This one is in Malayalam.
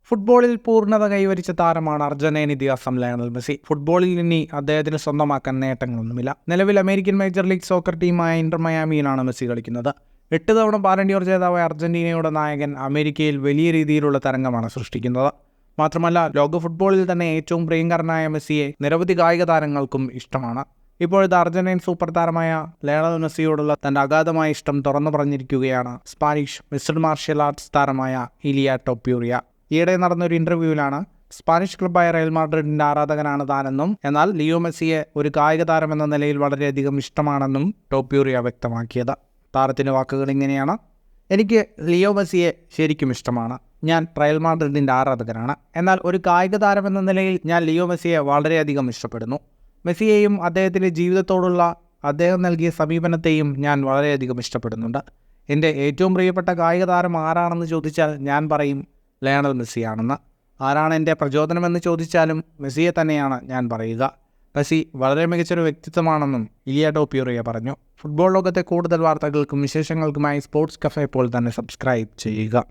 ഫുട്ബോളിൽ പൂർണ്ണത കൈവരിച്ച താരമാണ് അർജന്റീൻ ഇതിഹാസം ലയണൽ മെസ്സി. ഫുട്ബോളിൽ ഇനി അദ്ദേഹത്തിന് സ്വന്തമാക്കാൻ നേട്ടങ്ങളൊന്നുമില്ല. നിലവിൽ അമേരിക്കൻ മേജർ ലീഗ് സോക്കർ ടീമായ ഇന്റർ മയാമിയിലാണ് മെസ്സി കളിക്കുന്നത്. 8 തവണ ബാലൺ ഡി ഓർ ജേതാവായ അർജന്റീനയുടെ നായകൻ അമേരിക്കയിൽ വലിയ രീതിയിലുള്ള തരംഗമാണ് സൃഷ്ടിക്കുന്നത്. മാത്രമല്ല, ലോക ഫുട്ബോളിൽ തന്നെ ഏറ്റവും പ്രിയങ്കരനായ മെസ്സിയെ നിരവധി കായിക താരങ്ങൾക്കും ഇഷ്ടമാണ്. ഇപ്പോഴത്തെ അർജന്റീൻ സൂപ്പർ താരമായ ലയണൽ മെസ്സിയോടുള്ള തന്റെ അഗാധമായ ഇഷ്ടം തുറന്നു പറഞ്ഞിരിക്കുകയാണ് സ്പാനിഷ് മിക്സഡ് മാർഷ്യൽ ആർട്സ് താരമായ ഇലിയ ടോപ്യൂറിയ. ഈയിടെ നടന്നൊരു ഇന്റർവ്യൂവിലാണ് സ്പാനിഷ് ക്ലബ്ബായ റയൽ മാഡ്രിഡിന്റെ ആരാധകനാണ് താനെന്നും എന്നാൽ ലിയോ മെസ്സിയെ ഒരു കായിക താരം എന്ന നിലയിൽ വളരെയധികം ഇഷ്ടമാണെന്നും ടോപ്യൂറിയ വ്യക്തമാക്കിയത്. താരത്തിന്റെ വാക്കുകൾ ഇങ്ങനെയാണ്: എനിക്ക് ലിയോ മെസ്സിയെ ശരിക്കും ഇഷ്ടമാണ്. ഞാൻ റയൽ മാഡ്രിഡിന്റെ ആരാധകനാണ്. എന്നാൽ ഒരു കായിക താരം എന്ന നിലയിൽ ഞാൻ ലിയോ മെസ്സിയെ വളരെയധികം ഇഷ്ടപ്പെടുന്നു. മെസ്സിയെയും അദ്ദേഹത്തിൻ്റെ ജീവിതത്തോടുള്ള അദ്ദേഹം നൽകിയ സമീപനത്തെയും ഞാൻ വളരെയധികം ഇഷ്ടപ്പെടുന്നുണ്ട്. എൻ്റെ ഏറ്റവും പ്രിയപ്പെട്ട കായിക താരം ആരാണെന്ന് ചോദിച്ചാൽ ഞാൻ പറയും ലയണൽ മെസ്സിയാണെന്ന്. ആരാണ് എൻ്റെ പ്രചോദനമെന്ന് ചോദിച്ചാലും മെസ്സിയെ തന്നെയാണ് ഞാൻ പറയുക. മെസ്സി വളരെ മികച്ചൊരു വ്യക്തിത്വമാണെന്നും ഇലിയ ടോപ്യൂറിയ പറഞ്ഞു. ഫുട്ബോൾ ലോകത്തെ കൂടുതൽ വാർത്തകൾക്കും വിശേഷങ്ങൾക്കുമായി സ്പോർട്സ് കഫേ ഇപ്പോൾ തന്നെ സബ്സ്ക്രൈബ് ചെയ്യുക.